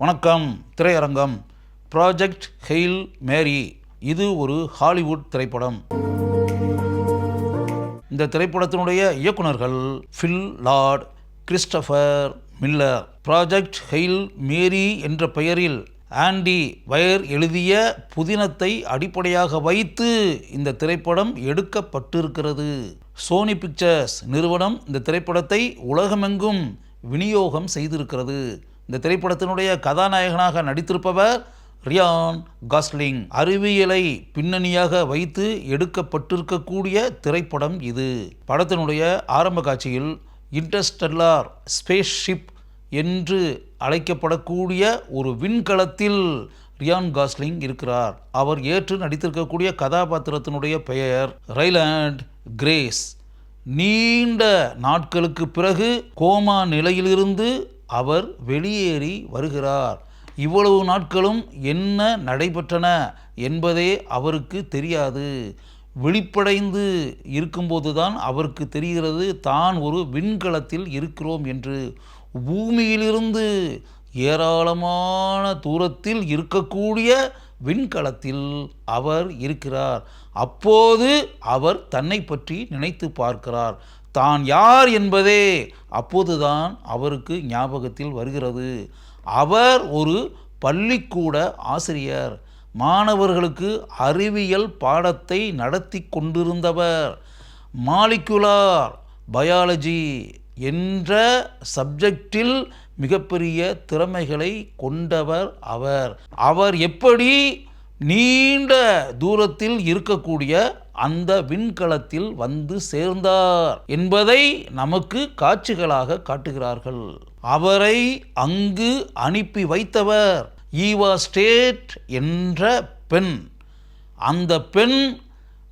வணக்கம். திரையரங்கம். Project Hail மேரி இது ஒரு ஹாலிவுட் திரைப்படம். இந்த திரைப்படத்தினுடைய இயக்குனர்கள் Phil Lord, Christopher Miller. Project Hail Mary என்ற பெயரில் ஆண்டி வயர் எழுதிய புதினத்தை அடிப்படையாக வைத்து இந்த திரைப்படம் எடுக்கப்பட்டிருக்கிறது. சோனி பிக்சர்ஸ் நிறுவனம் இந்த திரைப்படத்தை உலகமெங்கும் விநியோகம் செய்திருக்கிறது. இந்த திரைப்படத்தினுடைய கதாநாயகனாக நடித்திருப்பவர் ரியான் காஸ்லிங். அறிவியலை பின்னணியாக வைத்து எடுக்கப்பட்டிருக்கக்கூடிய திரைப்படம் இது. படத்தினுடைய ஆரம்ப காட்சியில் இன்டர்ஸ்டெல்லார் ஸ்பேஸ் ஷிப் என்று அழைக்கப்படக்கூடிய ஒரு விண்கலத்தில் ரியான் காஸ்லிங் இருக்கிறார். அவர் ஏற்று நடித்திருக்கக்கூடிய கதாபாத்திரத்தினுடைய பெயர் ரைலாண்ட் கிரேஸ். நீண்ட நாட்களுக்கு பிறகு கோமா நிலையிலிருந்து அவர் வெளியேறி வருகிறார். இவ்வளவு நாட்களும் என்ன நடைபெற்றன என்பதே அவருக்கு தெரியாது. விழிப்படைந்து இருக்கும்போதுதான் அவருக்கு தெரிகிறது தான் ஒரு விண்கலத்தில் இருக்கிறோம் என்று. பூமியிலிருந்து ஏராளமான தூரத்தில் இருக்கக்கூடிய விண்கலத்தில் அவர் இருக்கிறார். அப்போது அவர் தன்னை பற்றி நினைத்து பார்க்கிறார். தான் யார் என்பதே அப்போதுதான் அவருக்கு ஞாபகத்தில் வருகிறது. அவர் ஒரு பள்ளிக்கூட ஆசிரியர். மாணவர்களுக்கு அறிவியல் பாடத்தை நடத்தி கொண்டிருந்தவர். மாலிகுலார் பயாலஜி என்ற சப்ஜெக்டில் மிகப்பெரிய திறமைகளை கொண்டவர் அவர் எப்படி நீண்ட தூரத்தில் இருக்கக்கூடிய அந்த விண்கலத்தில் வந்து சேர்ந்தார் என்பதை நமக்கு காட்சிகளாக காட்டுகிறார்கள். அவரை அங்கு அனுப்பி வைத்தவர் ஈவா ஸ்டேட் என்ற பெண். அந்த பெண்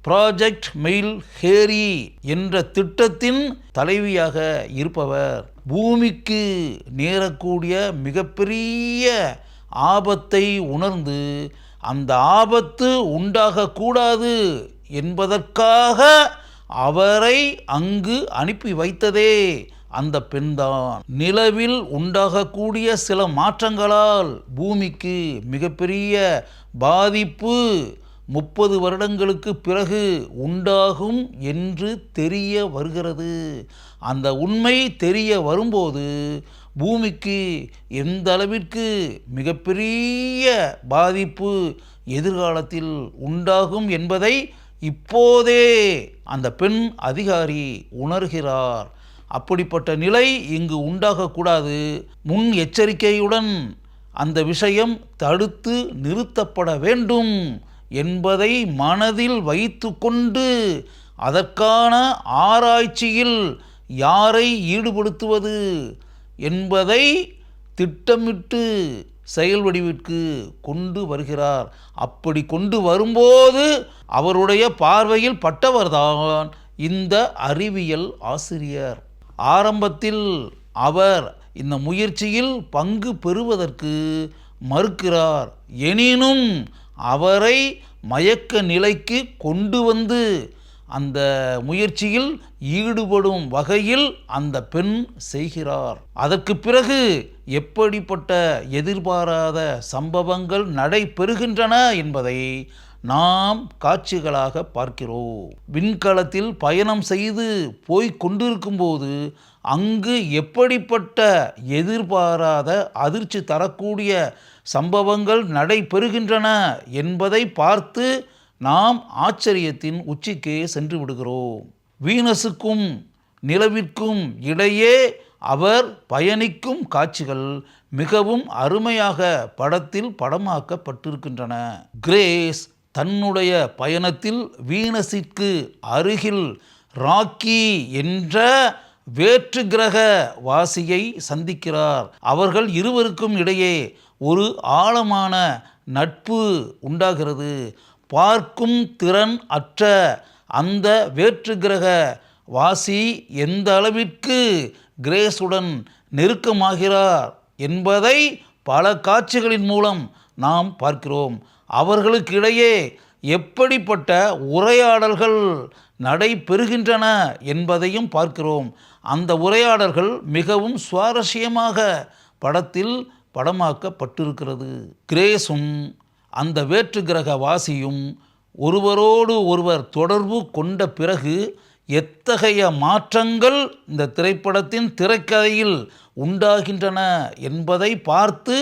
ப்ராஜெக்ட் மெயில் ஹேரி என்ற திட்டத்தின் தலைவியாக இருப்பவர். பூமிக்கு நேரக்கூடிய மிகப்பெரிய ஆபத்தை உணர்ந்து அந்த ஆபத்து உண்டாகக்கூடாது என்பதற்காக அவரை அங்கு அனுப்பி வைத்ததே அந்த பெண்தான். நிலவில் உண்டாகக்கூடிய சில மாற்றங்களால் பூமிக்கு மிகப்பெரிய பாதிப்பு 30 வருடங்களுக்கு பிறகு உண்டாகும் என்று தெரிய வருகிறது. அந்த உண்மை தெரிய வரும்போது பூமிக்கு எந்த அளவிற்கு மிகப்பெரிய பாதிப்பு எதிர்காலத்தில் உண்டாகும் என்பதை இப்போதே அந்த பெண் அதிகாரி உணர்கிறார். அப்படிப்பட்ட நிலை இங்கு உண்டாகக்கூடாது. முன் எச்சரிக்கையுடன் அந்த விஷயம் தடுத்து நிறுத்தப்பட வேண்டும் என்பதை மனதில் வைத்து கொண்டு அதற்கான ஆராய்ச்சியில் யாரை ஈடுபடுத்துவது என்பதை திட்டமிட்டு செயல் வடிவிற்கு கொண்டு வருகிறார். அப்படி கொண்டு வரும்போது அவருடைய பார்வையில் பட்டவர்தான் இந்த அறிவியல் ஆசிரியர். ஆரம்பத்தில் அவர் இந்த முயற்சியில் பங்கு பெறுவதற்கு மறுக்கிறார். எனினும் அவரை மயக்க நிலைக்கு கொண்டு வந்து அந்த முயற்சியில் ஈடுபடும் வகையில் அந்த பெண் செய்கிறார். அதற்கு பிறகு எப்படிப்பட்ட எதிர்பாராத சம்பவங்கள் நடைபெறுகின்றன என்பதை நாம் காட்சிகளாக பார்க்கிறோம். விண்கலத்தில் பயணம் செய்து போய் கொண்டிருக்கும்போது அங்கு எப்படிப்பட்ட எதிர்பாராத அதிர்ச்சி தரக்கூடிய சம்பவங்கள் நடைபெறுகின்றன என்பதை பார்த்து நாம் ஆச்சரியத்தின் உச்சிக்கே சென்று விடுகிறோம். வீனஸுக்கும் நிலவிற்கும் இடையே அவர் பயணிக்கும் காட்சிகள் மிகவும் அருமையாக படத்தில் படமாக்கப்பட்டிருக்கின்றன. கிரேஸ் தன்னுடைய பயணத்தில் வீனஸிற்கு அருகில் ராக்கி என்ற வேற்று கிரக வாசியை சந்திக்கிறார். அவர்கள் இருவருக்கும் இடையே ஒரு ஆழமான நட்பு உண்டாகிறது. பார்க்கும் திறன் அற்ற அந்த வேற்று கிரக வாசி எந்த அளவிற்கு கிரேஸுடன் நெருக்கமாகிறார் என்பதை பல காட்சிகளின் மூலம் நாம் பார்க்கிறோம். அவர்களுக்கிடையே எப்படிப்பட்ட உரையாடல்கள் நடைபெறுகின்றன என்பதையும் பார்க்கிறோம். அந்த உரையாடல்கள் மிகவும் சுவாரஸ்யமாக படத்தில் படமாக்கப்பட்டிருக்கிறது. கிரேஸும் அந்த வேற்று கிரக வாசியும் ஒருவரோடு ஒருவர் தொடர்பு கொண்ட பிறகு எத்தகைய மாற்றங்கள் இந்த திரைப்படத்தின் திரைக்கதையில் உண்டாகின்றன என்பதை பார்த்து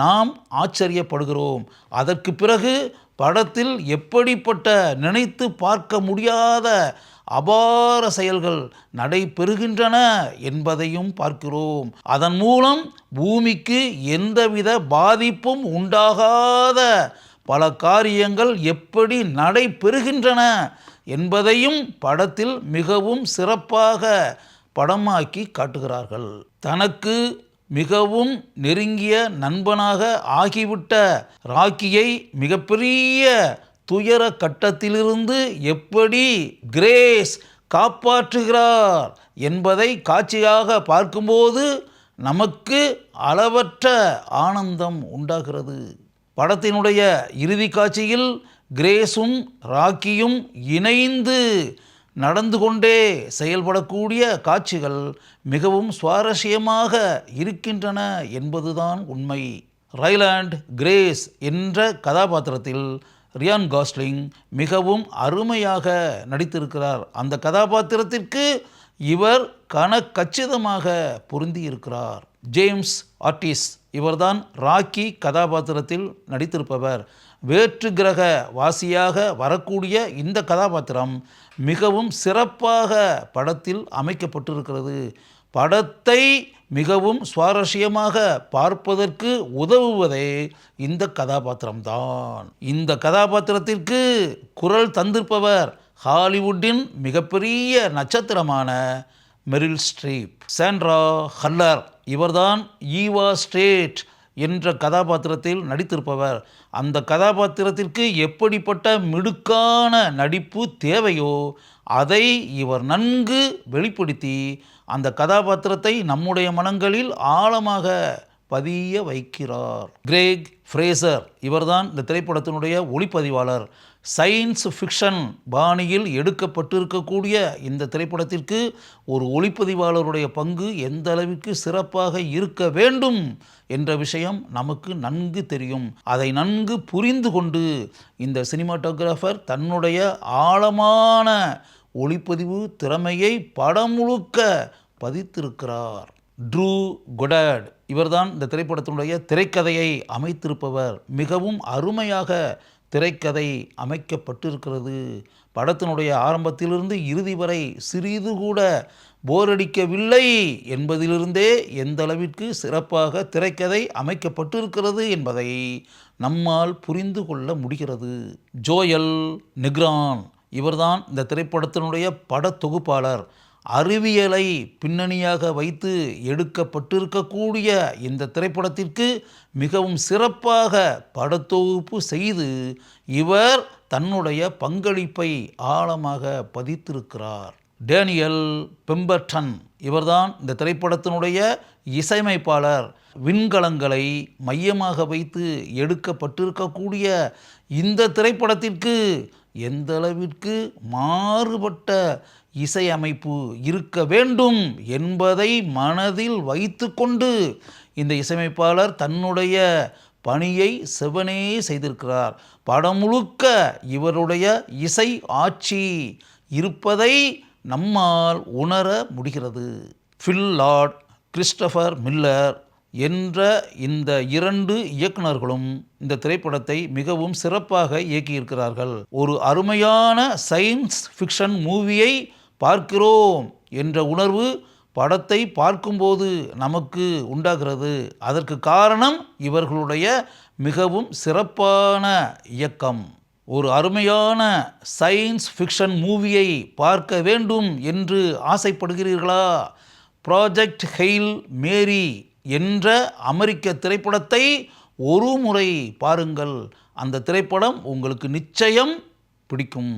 நாம் ஆச்சரியப்படுகிறோம். அதற்கு பிறகு படத்தில் எப்படிப்பட்ட நினைத்து பார்க்க முடியாத அபார செயல்கள் நடைபெறுகின்றன என்பதையும் பார்க்கிறோம். அதன் மூலம் பூமிக்கு எந்தவித பாதிப்பும் உண்டாகாத பல காரியங்கள் எப்படி நடைபெறுகின்றன என்பதையும் படத்தில் மிகவும் சிறப்பாக படமாக்கி காட்டுகிறார்கள். தனக்கு மிகவும் நெருங்கிய நண்பனாக ஆகிவிட்ட ராக்கியை மிகப்பெரிய துயர கட்டத்திலிருந்து எப்படி கிரேஸ் காப்பாற்றுகிறார் என்பதை காட்சியாக பார்க்கும்போது நமக்கு அளவற்ற ஆனந்தம் உண்டாகிறது. படத்தினுடைய இறுதி காட்சியில் கிரேஸும் ராக்கியும் இணைந்து நடந்து கொண்டே செயல்படக்கூடிய காட்சிகள் மிகவும் சுவாரஸ்யமாக இருக்கின்றன என்பதுதான் உண்மை. ரைலாண்ட் கிரேஸ் என்ற கதாபாத்திரத்தில் ரியான் காஸ்லிங் மிகவும் அருமையாக நடித்திருக்கிறார். அந்த கதாபாத்திரத்திற்கு இவர் கச்சிதமாக பொருந்தி இருக்கிறார். ஜேம்ஸ் ஆர்டிஸ் இவர்தான் ராக்கி கதாபாத்திரத்தில் நடித்திருப்பவர். வேற்று கிரக வாசியாக வரக்கூடிய இந்த கதாபாத்திரம் மிகவும் சிறப்பாக படத்தில் அமைக்கப்பட்டிருக்கிறது. படத்தை மிகவும் சுவாரஸ்யமாக பார்ப்பதற்கு உதவுவதே இந்த கதாபாத்திரம்தான். இந்த கதாபாத்திரத்திற்கு குரல் தந்திருப்பவர் ஹாலிவுட்டின் மிகப்பெரிய நட்சத்திரமான மெரில் ஸ்ட்ரீப். சாண்ட்ரா ஹல்லர் இவர்தான் ஈவா ஸ்ட்ரேட் என்ற கதாபாத்திரத்தில் நடித்திருப்பவர். அந்த கதாபாத்திரத்திற்கு எப்படிப்பட்ட மிடுக்கான நடிப்பு தேவையோ அதை இவர் நன்கு வெளிப்படுத்தி அந்த கதாபாத்திரத்தை நம்முடைய மனங்களில் ஆழமாக பதிய வைக்கிறார். கிரேக் ஃப்ரேசர் இவர்தான் இந்த திரைப்படத்தினுடைய ஒளிப்பதிவாளர். சயின்ஸ் ஃபிக்ஷன் பாணியில் எடுக்கப்பட்டிருக்கக்கூடிய இந்த திரைப்படத்திற்கு ஒரு ஒளிப்பதிவாளருடைய பங்கு எந்த அளவிற்கு சிறப்பாக இருக்க வேண்டும் என்ற விஷயம் நமக்கு நன்கு தெரியும். அதை நன்கு புரிந்து கொண்டு இந்த சினிமாட்டோகிராஃபர் தன்னுடைய ஆழமான ஒளிப்பதிவு திறமையை படம் முழுக்க பதித்திருக்கிறார். ட்ரூ கொடார்ட் இவர்தான் இந்த திரைப்படத்தினுடைய திரைக்கதையை அமைத்திருப்பவர். மிகவும் அருமையாக திரைக்கதை அமைக்கப்பட்டிருக்கிறது. படத்தினுடைய ஆரம்பத்திலிருந்து இறுதி வரை சிறிது கூட போரடிக்கவில்லை என்பதிலிருந்தே எந்த அளவிற்கு சிறப்பாக திரைக்கதை அமைக்கப்பட்டிருக்கிறது என்பதை நம்மால் புரிந்து கொள்ள முடிகிறது. ஜோயல் நெக்ரான் இவர்தான் இந்த திரைப்படத்தினுடைய படத்தொகுப்பாளர். அறிவியலை பின்னணியாக வைத்து எடுக்கப்பட்டிருக்கக்கூடிய இந்த திரைப்படத்திற்கு மிகவும் சிறப்பாக படத்தொகுப்பு செய்து இவர் தன்னுடைய பங்களிப்பை ஆழமாக பதித்திருக்கிறார். டேனியல் பெம்பர்டன் இவர்தான் இந்த திரைப்படத்தினுடைய இசையமைப்பாளர். விண்கலங்களை மையமாக வைத்து எடுக்கப்பட்டிருக்கக்கூடிய இந்த திரைப்படத்திற்கு எந்த அளவிற்கு மாறுபட்ட இசையமைப்பு இருக்க வேண்டும் என்பதை மனதில் வைத்து கொண்டு இந்த இசையமைப்பாளர் தன்னுடைய பணியை செவனே செய்திருக்கிறார். படம் முழுக்க இவருடைய இசை ஆட்சி இருப்பதை நம்மால் உணர முடிகிறது. ஃபில் லார்ட், கிறிஸ்டோபர் மில்லர் என்ற இந்த இரண்டு இயக்குநர்களும் இந்த திரைப்படத்தை மிகவும் சிறப்பாக இயக்கியிருக்கிறார்கள். ஒரு அருமையான சயின்ஸ் ஃபிக்ஷன் மூவியை பார்க்கிறோம் என்ற உணர்வு படத்தை பார்க்கும்போது நமக்கு உண்டாகிறது. அதற்கு காரணம் இவர்களுடைய மிகவும் சிறப்பான இயக்கம். ஒரு அருமையான சயின்ஸ் ஃபிக்ஷன் மூவியை பார்க்க வேண்டும் என்று ஆசைப்படுகிறீர்களா? ப்ராஜெக்ட் ஹெயில் மேரி என்ற அமெரிக்க திரைப்படத்தை ஒரு முறை பாருங்கள். அந்த திரைப்படம் உங்களுக்கு நிச்சயம் பிடிக்கும்.